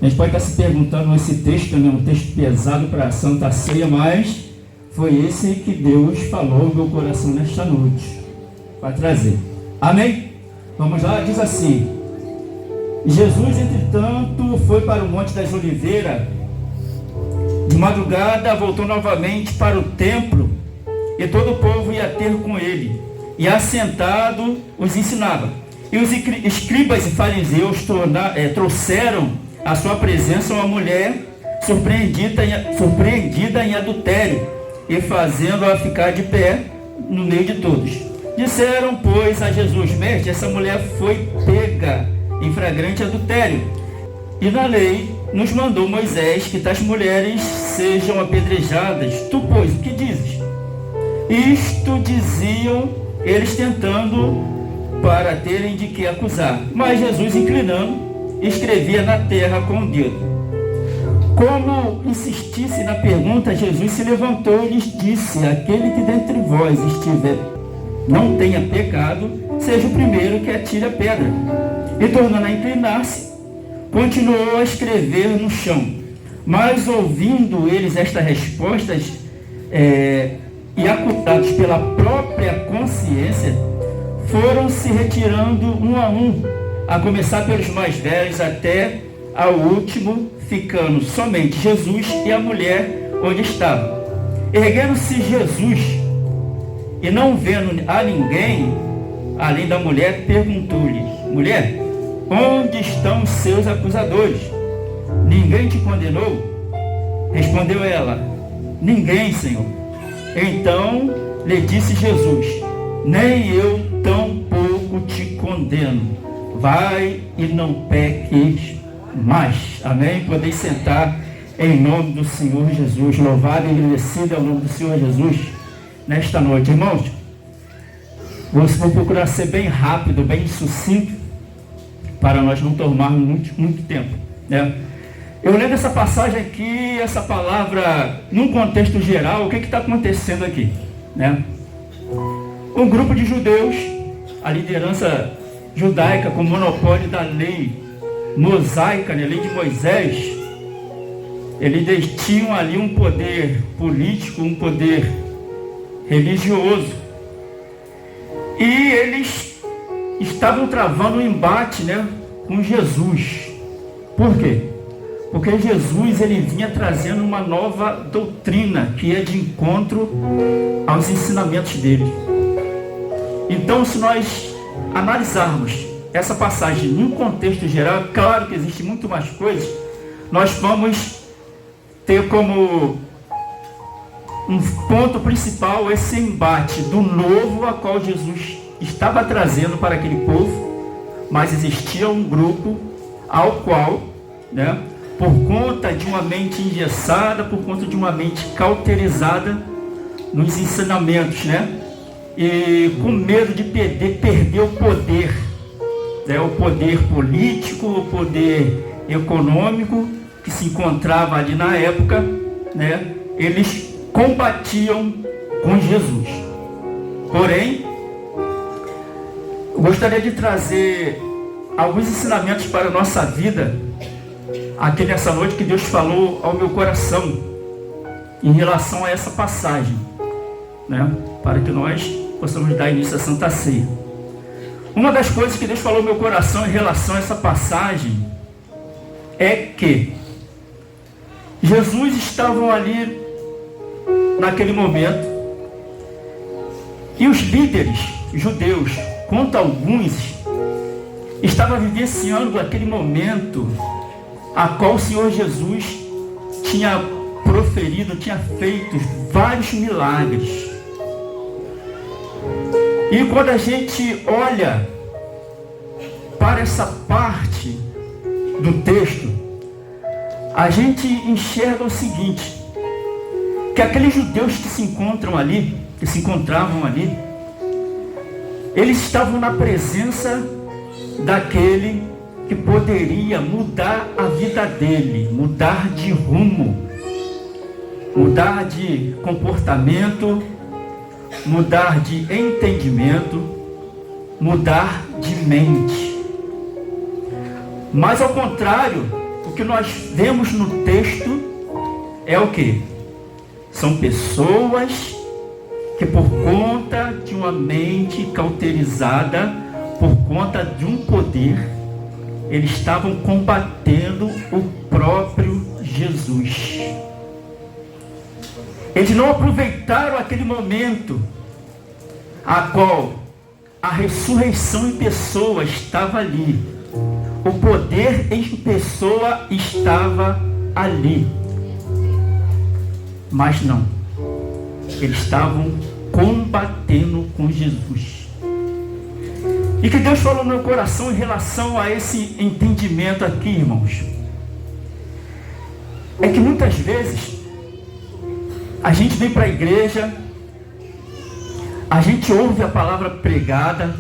A gente pode estar se perguntando, esse texto é um texto pesado para a Santa Ceia, mas foi esse que Deus falou no meu coração nesta noite, para trazer. Amém? Vamos lá, diz assim: Jesus, entretanto, foi para o Monte das Oliveiras. De madrugada voltou novamente para o templo, e todo o povo ia ter com ele, e assentado os ensinava. E os escribas e fariseus trouxeram à sua presença uma mulher surpreendida em adultério, e fazendo-a ficar de pé no meio de todos. Disseram, pois, a Jesus: Mestre, essa mulher foi pega em flagrante adultério, e na lei nos mandou Moisés que tais mulheres sejam apedrejadas. Tu, pois, o que dizes? Isto diziam eles, tentando para terem de que acusar. Mas Jesus, inclinando, escrevia na terra com o dedo. Como insistisse na pergunta, Jesus se levantou e lhes disse: aquele que dentre vós não tenha pecado, seja o primeiro que atire a pedra. E tornando a inclinar-se, continuou a escrever no chão. Mas ouvindo eles estas respostas, e acusados pela própria consciência, foram se retirando um, a começar pelos mais velhos até ao último, ficando somente Jesus e a mulher onde estava. Erguendo-se Jesus, e não vendo a ninguém, além da mulher, perguntou-lhe: mulher, onde estão os seus acusadores? Ninguém te condenou? Respondeu ela: ninguém, Senhor. Então lhe disse Jesus: nem eu tampouco te condeno. Vai e não peques mais. Amém? Podeis sentar em nome do Senhor Jesus. Louvado e agradecido é o nome do Senhor Jesus nesta noite. Irmãos, vou procurar ser bem rápido, bem sucinto, para nós não tomarmos muito tempo, né? Eu lendo essa passagem aqui, essa palavra, num contexto geral, o que está acontecendo aqui, né? Um grupo de judeus, a liderança judaica com monopólio da lei mosaica, né, lei de Moisés, eles tinham ali um poder político, um poder religioso, e eles estavam travando um embate, né, com Jesus. Por quê? Porque Jesus, ele vinha trazendo uma nova doutrina que ia de encontro aos ensinamentos dele. Então, se nós analisarmos essa passagem num contexto geral, claro que existe muito mais coisas, nós vamos ter como um ponto principal esse embate do novo a qual Jesus estava trazendo para aquele povo, mas existia um grupo ao qual, né, por conta de uma mente engessada, por conta de uma mente cauterizada nos ensinamentos, né, e com medo de perder o poder, né, o poder político, o poder econômico que se encontrava ali na época, né, eles combatiam com Jesus. Porém, eu gostaria de trazer alguns ensinamentos para a nossa vida aqui nessa noite, que Deus falou ao meu coração em relação a essa passagem, né, para que nós possamos dar início à Santa Ceia. Uma das coisas que Deus falou ao meu coração em relação a essa passagem é que Jesus estava ali naquele momento, e os líderes judeus, quanto alguns, estavam vivenciando aquele momento a qual o Senhor Jesus tinha proferido, tinha feito vários milagres. E quando a gente olha para essa parte do texto, a gente enxerga o seguinte, que aqueles judeus que se encontravam ali, eles estavam na presença daquele que poderia mudar a vida dele, mudar de rumo, mudar de comportamento, mudar de entendimento, mudar de mente. Mas ao contrário, o que nós vemos no texto é o quê? São pessoas que por conta de uma mente cauterizada, por conta de um poder, eles estavam combatendo o próprio Jesus. Eles não aproveitaram aquele momento a qual a ressurreição em pessoa estava ali. O poder em pessoa estava ali. Mas não. Eles estavam combatendo com Jesus. E que Deus falou no meu coração em relação a esse entendimento aqui, irmãos, é que muitas vezes a gente vem para a igreja, a gente ouve a palavra pregada,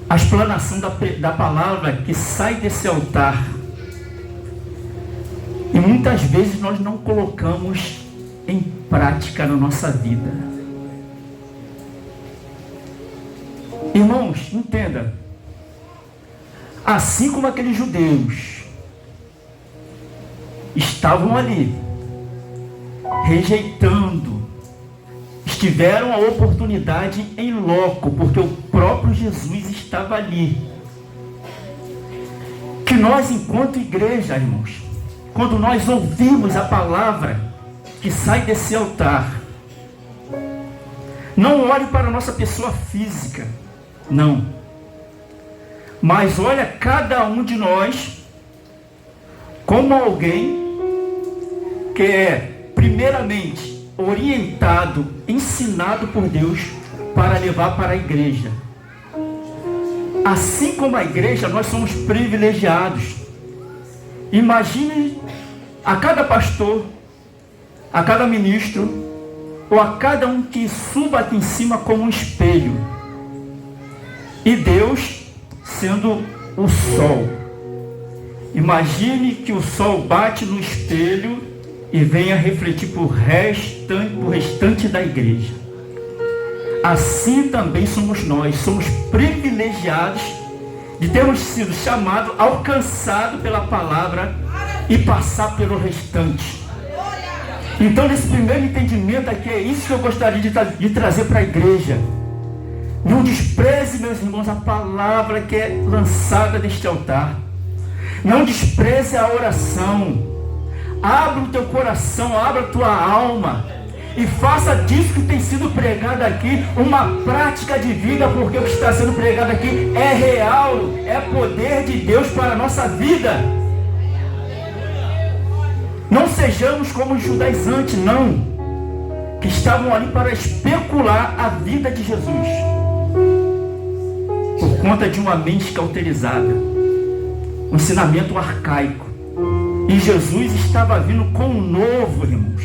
a explanação da palavra que sai desse altar, e muitas vezes nós não colocamos em prática na nossa vida. Irmãos, entenda, assim como aqueles judeus estavam ali, rejeitando, tiveram a oportunidade em loco, porque o próprio Jesus estava ali. Que nós, enquanto igreja, irmãos, quando nós ouvimos a palavra que sai desse altar, não olhe para a nossa pessoa física, não, mas olha cada um de nós como alguém que é, primeiramente, orientado, ensinado por Deus para levar para a igreja. Assim como a igreja, nós somos privilegiados. Imagine a cada pastor, a cada ministro, ou a cada um que suba aqui em cima como um espelho. E Deus sendo o sol. Imagine que o sol bate no espelho e venha refletir para o restante da igreja. Assim também somos nós, somos privilegiados de termos sido chamados, alcançados pela palavra e passar pelo restante. Então, nesse primeiro entendimento aqui, é isso que eu gostaria de trazer para a igreja. Não despreze, meus irmãos, a palavra que é lançada deste altar. Não despreze a oração. Abra o teu coração, abra a tua alma e faça disso que tem sido pregado aqui uma prática de vida, porque o que está sendo pregado aqui é real, é poder de Deus para a nossa vida. Não sejamos como os judaizantes, não, que estavam ali para especular a vida de Jesus por conta de uma mente cauterizada, um ensinamento arcaico. E Jesus estava vindo com um novo, irmãos.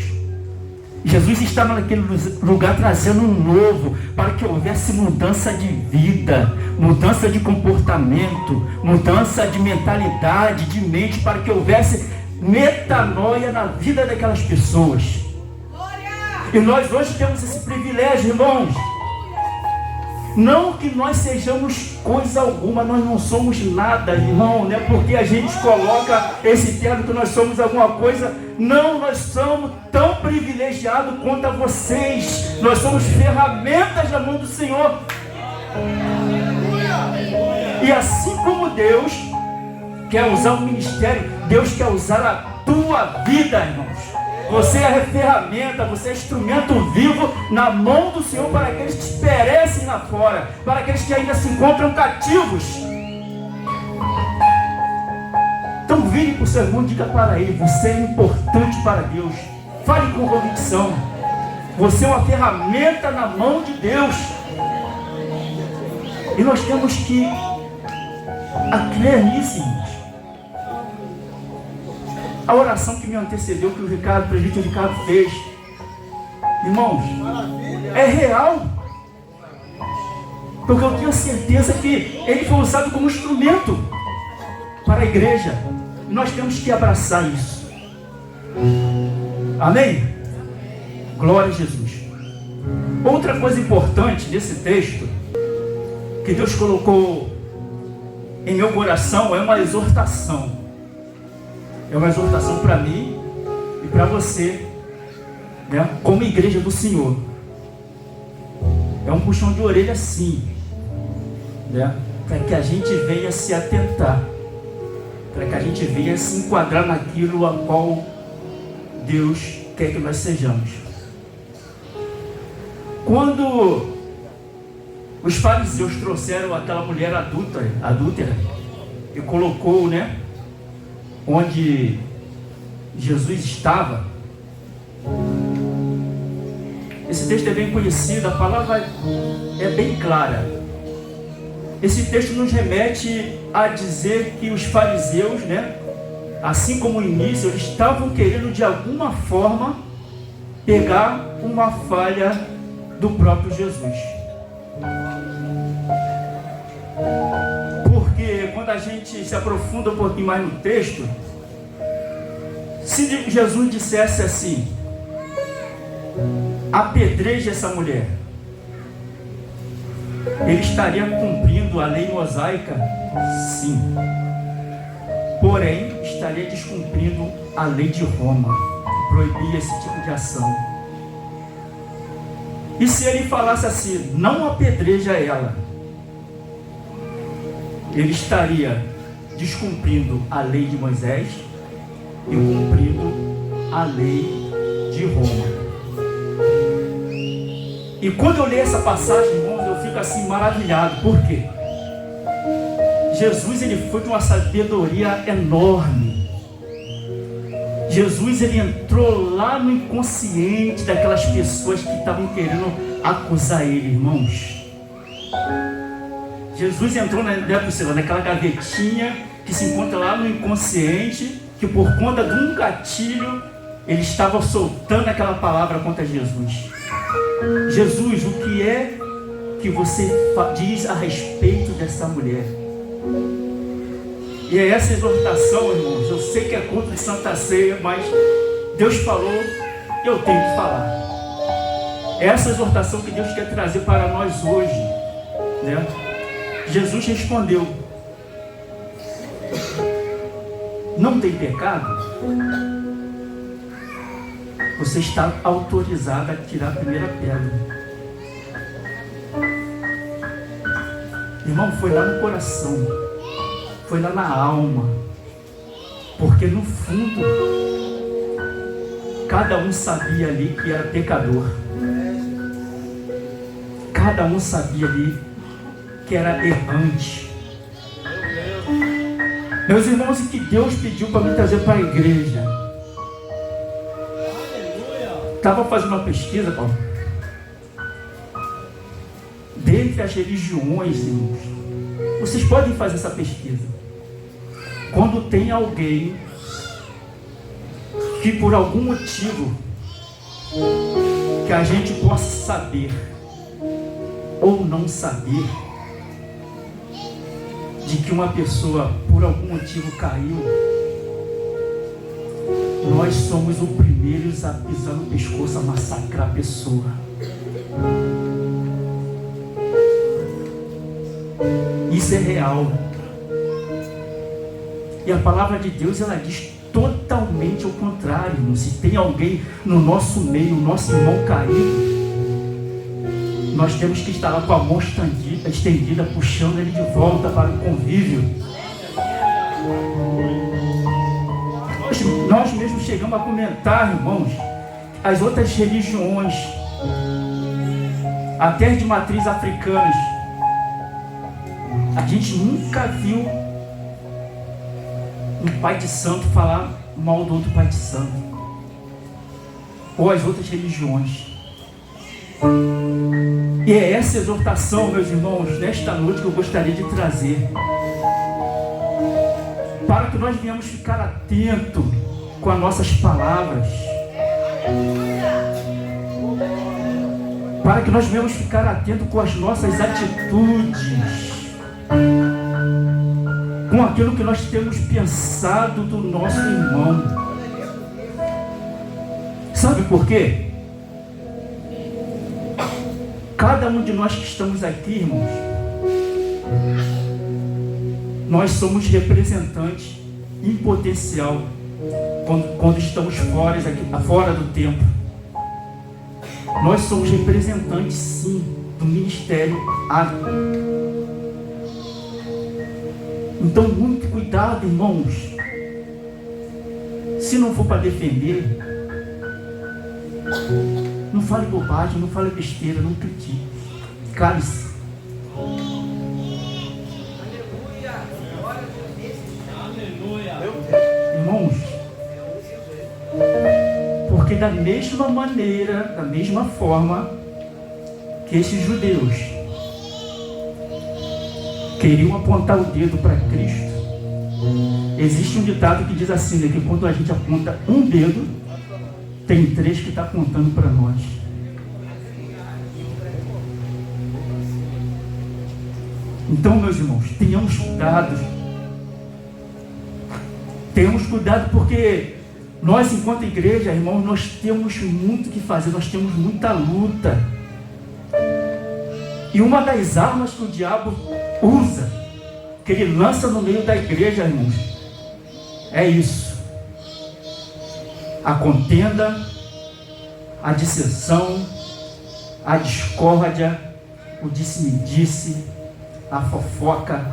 Jesus estava naquele lugar trazendo um novo, para que houvesse mudança de vida, mudança de comportamento, mudança de mentalidade, de mente, para que houvesse metanoia na vida daquelas pessoas. E nós hoje temos esse privilégio, irmãos. Não que nós sejamos coisa alguma, nós não somos nada, irmão, não é porque a gente coloca esse termo que nós somos alguma coisa. Não, nós somos tão privilegiados quanto a vocês. Nós somos ferramentas na mão do Senhor. E assim como Deus quer usar o ministério, Deus quer usar a tua vida, irmãos. Você é ferramenta, você é instrumento vivo na mão do Senhor para aqueles que perecem lá fora, para aqueles que ainda se encontram cativos. Então vire para o seu irmão e diga para ele: você é importante para Deus. Fale com convicção. Você é uma ferramenta na mão de Deus. E nós temos que crer nisso, irmãos. A oração que me antecedeu, que o presbítero Ricardo fez, irmãos, é real. Porque eu tenho certeza que ele foi usado como instrumento para a igreja. E nós temos que abraçar isso. Amém? Glória a Jesus. Outra coisa importante desse texto, que Deus colocou em meu coração, é uma exortação. é uma exortação para mim e para você, né? Como igreja do Senhor. É um puxão de orelha sim, né? Para que a gente venha se atentar, para que a gente venha se enquadrar naquilo a qual Deus quer que nós sejamos. Quando os fariseus trouxeram aquela mulher adúltera e colocou, né, onde Jesus estava, esse texto é bem conhecido, a palavra é bem clara. Esse texto nos remete a dizer que os fariseus, né, assim como no início, eles estavam querendo de alguma forma pegar uma falha do próprio Jesus. Porque quando a gente se aprofunda um pouquinho mais no texto, se Jesus dissesse assim: apedreje essa mulher, ele estaria cumprindo a lei mosaica? Sim. Porém, estaria descumprindo a lei de Roma, que proibia esse tipo de ação. E se ele falasse assim: não apedreja ela, ele estaria descumprindo a lei de Moisés e cumprindo a lei de Roma. E quando eu leio essa passagem, irmãos, eu fico assim maravilhado. Por quê? Jesus, ele foi de uma sabedoria enorme. Jesus, ele entrou lá no inconsciente daquelas pessoas que estavam querendo acusar ele, irmãos. Jesus entrou naquela gavetinha que se encontra lá no inconsciente, que por conta de um gatilho, ele estava soltando aquela palavra contra Jesus. Jesus, o que é que você diz a respeito dessa mulher? E é essa exortação, irmãos. Eu sei que é culto de Santa Ceia, mas Deus falou, eu tenho que falar. É essa exortação que Deus quer trazer para nós hoje, né? Jesus respondeu: não tem pecado? Você está autorizado a tirar a primeira pedra. Irmão, foi lá no coração, foi lá na alma, porque no fundo cada um sabia ali que era pecador, cada um sabia ali que era errante. Meus irmãos, o que Deus pediu para me trazer para a igreja? Estava fazendo uma pesquisa, Paulo, dentre as religiões, irmãos. Vocês podem fazer essa pesquisa. Quando tem alguém que por algum motivo que a gente possa saber ou não saber, de que uma pessoa por algum motivo caiu, nós somos os primeiros a pisar no pescoço, a massacrar a pessoa. Isso é real. E a palavra de Deus, ela diz totalmente ao contrário. Se tem alguém no nosso meio, nosso irmão caído, nós temos que estar lá com a mão estendida, puxando ele de volta para o convívio. Nós mesmos chegamos a comentar, irmãos, as outras religiões, até de matriz africanas, a gente nunca viu um pai de santo falar mal do outro pai de santo, ou as outras religiões. E é essa exortação, meus irmãos, nesta noite que eu gostaria de trazer, para que nós venhamos ficar atentos com as nossas palavras, para que nós venhamos ficar atentos com as nossas atitudes, com aquilo que nós temos pensado do nosso irmão. Sabe por quê? Cada um de nós que estamos aqui, irmãos, nós somos representantes em potencial quando estamos fora do templo. Nós somos representantes, sim, do ministério ágil. Então, muito cuidado, irmãos. Se não for para defender, não fale bobagem, não fale besteira, não critique. Cale-se. Irmãos, porque da mesma maneira, da mesma forma que esses judeus queriam apontar o dedo para Cristo, existe um ditado que diz assim, né, que quando a gente aponta um dedo, tem 3 que está apontando para nós. Então, meus irmãos, tenhamos cuidado. Tenhamos cuidado porque nós, enquanto igreja, irmãos, nós temos muito o que fazer, nós temos muita luta. E uma das armas que o diabo usa, que ele lança no meio da igreja, irmãos, é isso: a contenda, a dissensão, a discórdia, o disse-me-disse, a fofoca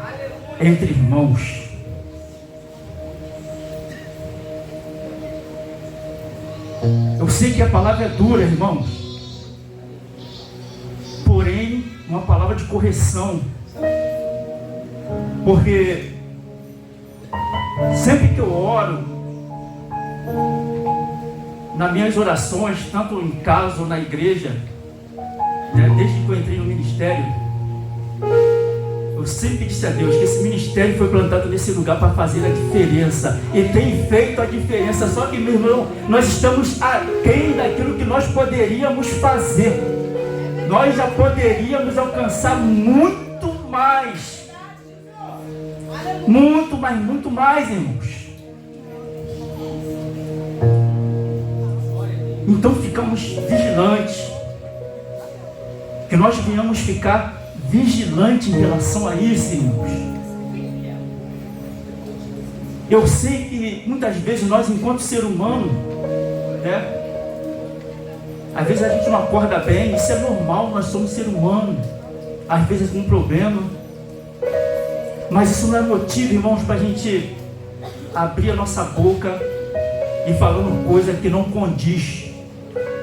entre irmãos. Eu sei que a palavra é dura, irmãos, porém, uma palavra de correção, porque sempre que eu oro, nas minhas orações, tanto em casa ou na igreja, né, desde que eu entrei no ministério, eu sempre disse a Deus que esse ministério foi plantado nesse lugar para fazer a diferença, e tem feito a diferença. Só que, meu irmão, nós estamos aquém daquilo que nós poderíamos fazer. Nós já poderíamos alcançar muito mais, muito mais, irmãos. Então ficamos vigilantes, que nós venhamos ficar vigilantes em relação a isso, irmãos. Eu sei que muitas vezes nós, enquanto ser humano, né, às vezes a gente não acorda bem, isso é normal, nós somos ser humano, às vezes com um problema, mas isso não é motivo, irmãos, para a gente abrir a nossa boca e falando coisa que não condiz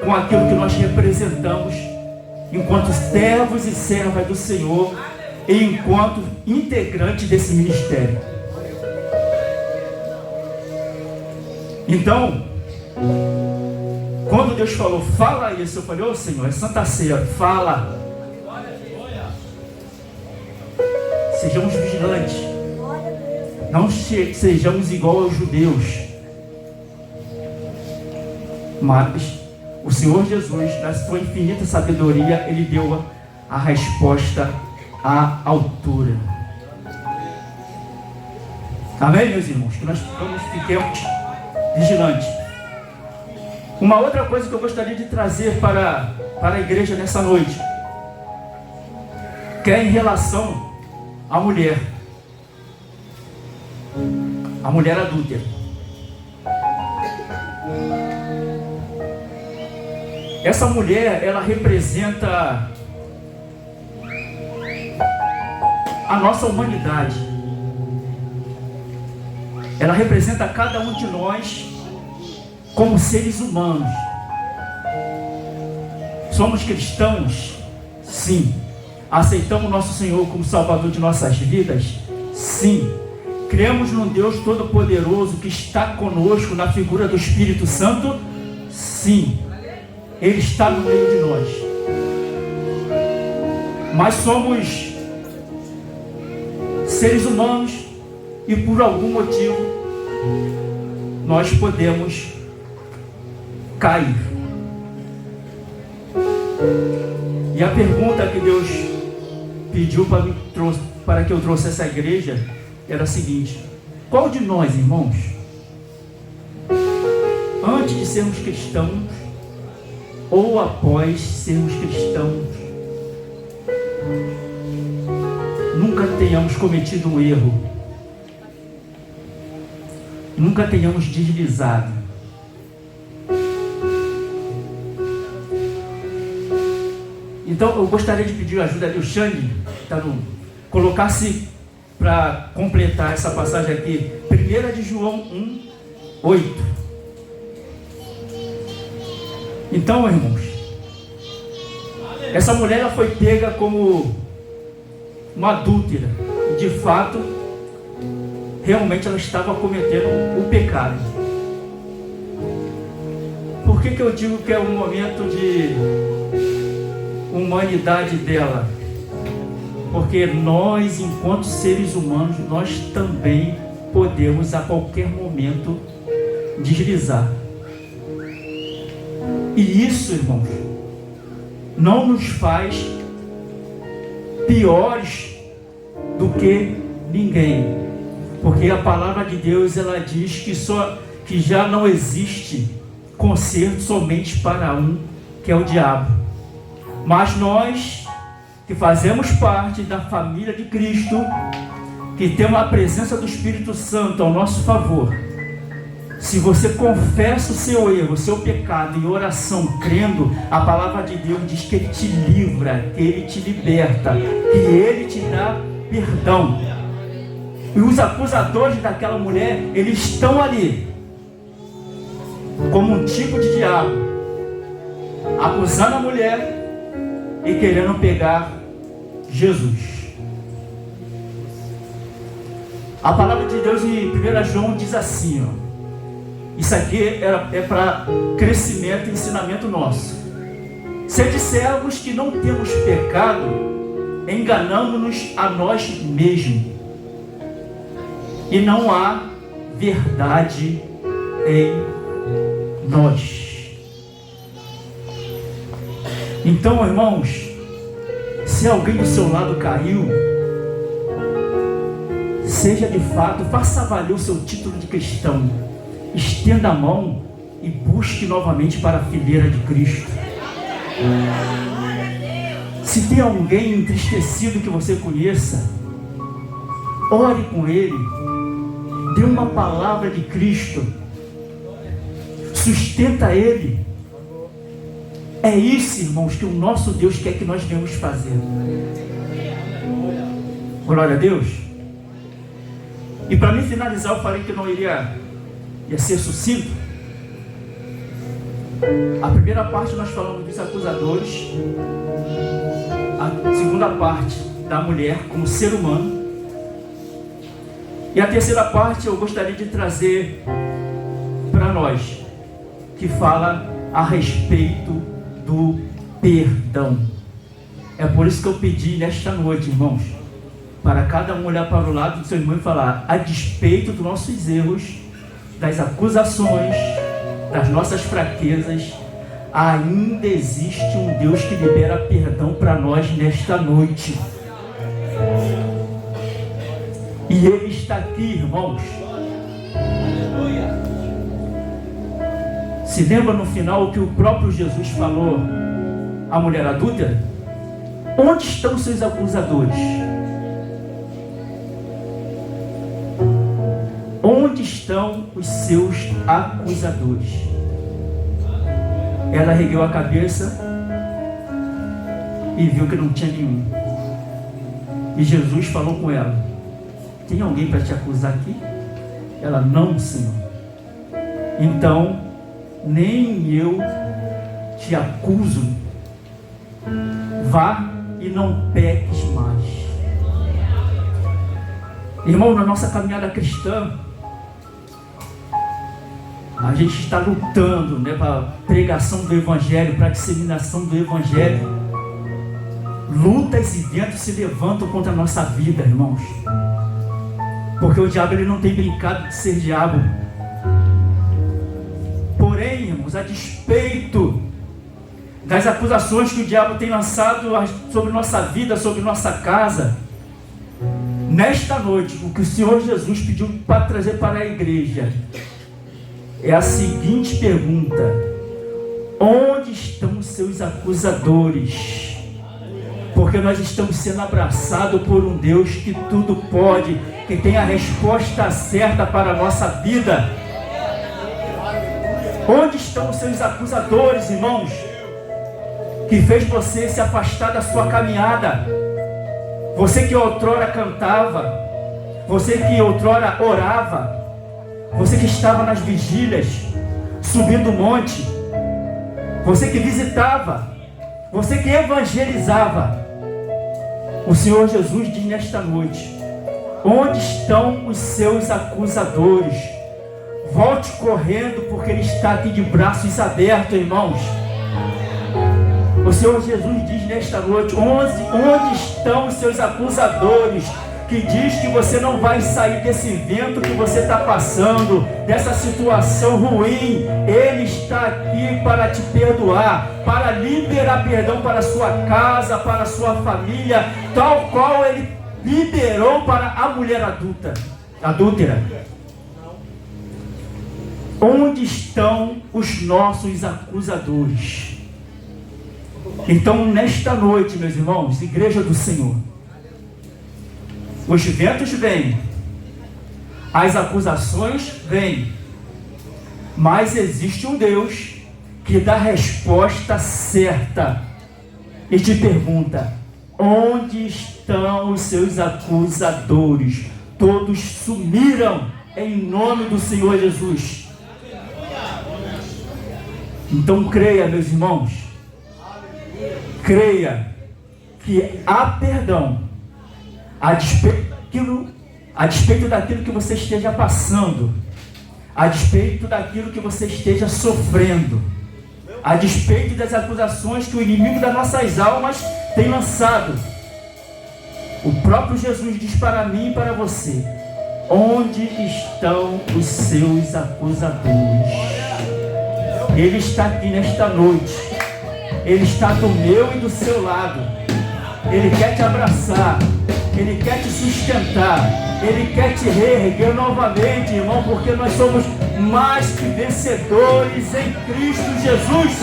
com aquilo que nós representamos enquanto servos e servas do Senhor e enquanto integrantes desse ministério. Então, quando Deus falou, fala isso, eu falei, ô Senhor, é Santa Ceia, fala. Sejamos vigilantes, não sejamos igual aos judeus, mas o Senhor Jesus, na sua infinita sabedoria, Ele deu a resposta à altura. Amém, meus irmãos? Que nós fiquemos vigilantes. Uma outra coisa que eu gostaria de trazer para a igreja nessa noite, que é em relação à mulher adúltera. Essa mulher, ela representa a nossa humanidade. Ela representa cada um de nós como seres humanos. Somos cristãos? Sim. Aceitamos nosso Senhor como Salvador de nossas vidas? Sim. Cremos num Deus Todo-Poderoso que está conosco na figura do Espírito Santo? Sim. Ele está no meio de nós. Mas somos seres humanos e por algum motivo nós podemos cair. E a pergunta que Deus pediu para que eu trouxesse à igreja era a seguinte: qual de nós, irmãos, antes de sermos cristãos ou após sermos cristãos, nunca tenhamos cometido um erro, nunca tenhamos deslizado, Então eu gostaria de pedir a ajuda do Xande, colocasse para completar essa passagem aqui, 1 de João 1, 8. Então, irmãos, essa mulher ela foi pega como uma adúltera. De fato, realmente ela estava cometendo o pecado. Por que eu digo que é um momento de humanidade dela? Porque nós, enquanto seres humanos, nós também podemos a qualquer momento deslizar. E isso, irmãos, não nos faz piores do que ninguém. Porque a palavra de Deus, ela diz que já não existe conserto somente para um, que é o diabo. Mas nós, que fazemos parte da família de Cristo, que temos a presença do Espírito Santo ao nosso favor, se você confessa o seu erro, o seu pecado em oração, crendo, a palavra de Deus diz que Ele te livra, que Ele te liberta, que Ele te dá perdão. E os acusadores daquela mulher, eles estão ali, como um tipo de diabo, acusando a mulher e querendo pegar Jesus. A palavra de Deus em 1 João diz assim, ó, isso aqui é para crescimento e ensinamento nosso. Se dissermos que não temos pecado, enganamos-nos a nós mesmos, e não há verdade em nós. Então, irmãos, se alguém do seu lado caiu, seja de fato, faça valer o seu título de cristão, estenda a mão e busque novamente para a fileira de Cristo. Se tem alguém entristecido que você conheça, ore com ele, dê uma palavra de Cristo, sustenta ele. É isso, irmãos, que o nosso Deus quer que nós venhamos fazer. Glória a Deus. E para mim finalizar, eu falei que não ia ser sucinto. A primeira parte nós falamos dos acusadores, a segunda parte da mulher como ser humano, e a terceira parte eu gostaria de trazer para nós, que fala a respeito do perdão. É por isso que eu pedi nesta noite, irmãos, para cada um olhar para o lado do seu irmão e falar: a despeito dos nossos erros, das acusações, das nossas fraquezas, ainda existe um Deus que libera perdão para nós nesta noite. E Ele está aqui, irmãos. Se lembra no final o que o próprio Jesus falou à mulher adúltera? Onde estão seus acusadores? Onde estão os seus acusadores? Ela ergueu a cabeça e viu que não tinha nenhum. E Jesus falou com ela: tem alguém para te acusar aqui? Ela: não, Senhor. Então, nem eu te acuso. Vá e não peques mais. Irmão, na nossa caminhada cristã, a gente está lutando, para a pregação do Evangelho, para a disseminação do Evangelho. Lutas e ventos se levantam contra a nossa vida, irmãos. Porque o diabo, ele não tem brincado de ser diabo. Porém, irmãos, a despeito das acusações que o diabo tem lançado sobre nossa vida, sobre nossa casa, nesta noite, o que o Senhor Jesus pediu para trazer para a igreja é a seguinte pergunta: onde estão os seus acusadores? Porque nós estamos sendo abraçados por um Deus que tudo pode, que tem a resposta certa para a nossa vida. Onde estão os seus acusadores, irmãos? que fez você se afastar da sua caminhada. Você que outrora cantava, você que outrora orava, você que estava nas vigílias, subindo o monte, você que visitava, você que evangelizava. O Senhor Jesus diz nesta noite: onde estão os seus acusadores? Volte correndo, porque Ele está aqui de braços abertos, irmãos. O Senhor Jesus diz nesta noite: onde estão os seus acusadores? Que diz que você não vai sair desse vento que você está passando, dessa situação ruim. Ele está aqui para te perdoar, para liberar perdão para a sua casa, para a sua família, tal qual Ele liberou para a mulher adúltera. Onde estão os nossos acusadores? Então, nesta noite, meus irmãos, igreja do Senhor, os ventos vêm, as acusações vêm, mas existe um Deus que dá a resposta certa e te pergunta: onde estão os seus acusadores? Todos sumiram em nome do Senhor Jesus. Então creia, meus irmãos, creia que há perdão, a despeito daquilo que você esteja passando, a despeito daquilo que você esteja sofrendo, a despeito das acusações que o inimigo das nossas almas tem lançado. O próprio Jesus diz para mim e para você: onde estão os seus acusadores? Ele está aqui nesta noite. Ele está do meu e do seu lado. Ele quer te abraçar. Ele quer te sustentar. Ele quer te reerguer novamente, irmão, porque nós somos mais que vencedores em Cristo Jesus.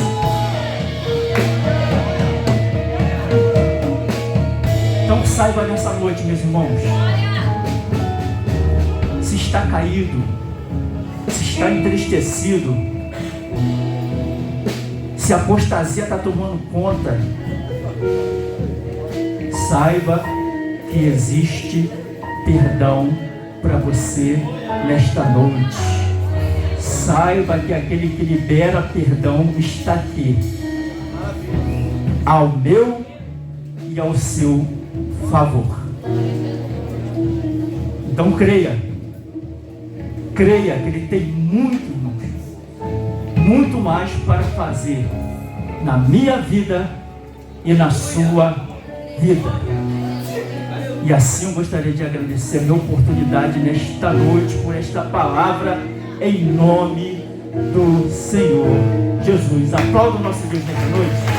Então saiba nessa noite, meus irmãos, se está caído, se está entristecido, se a apostasia está tomando conta, saiba que existe perdão para você nesta noite. Saiba que aquele que libera perdão está aqui, ao meu e ao seu favor. Então creia que Ele tem muito mais para fazer na minha vida e na sua vida. E assim eu gostaria de agradecer a minha oportunidade nesta noite, por esta palavra, em nome do Senhor Jesus. Aplauda o nosso Deus nesta noite.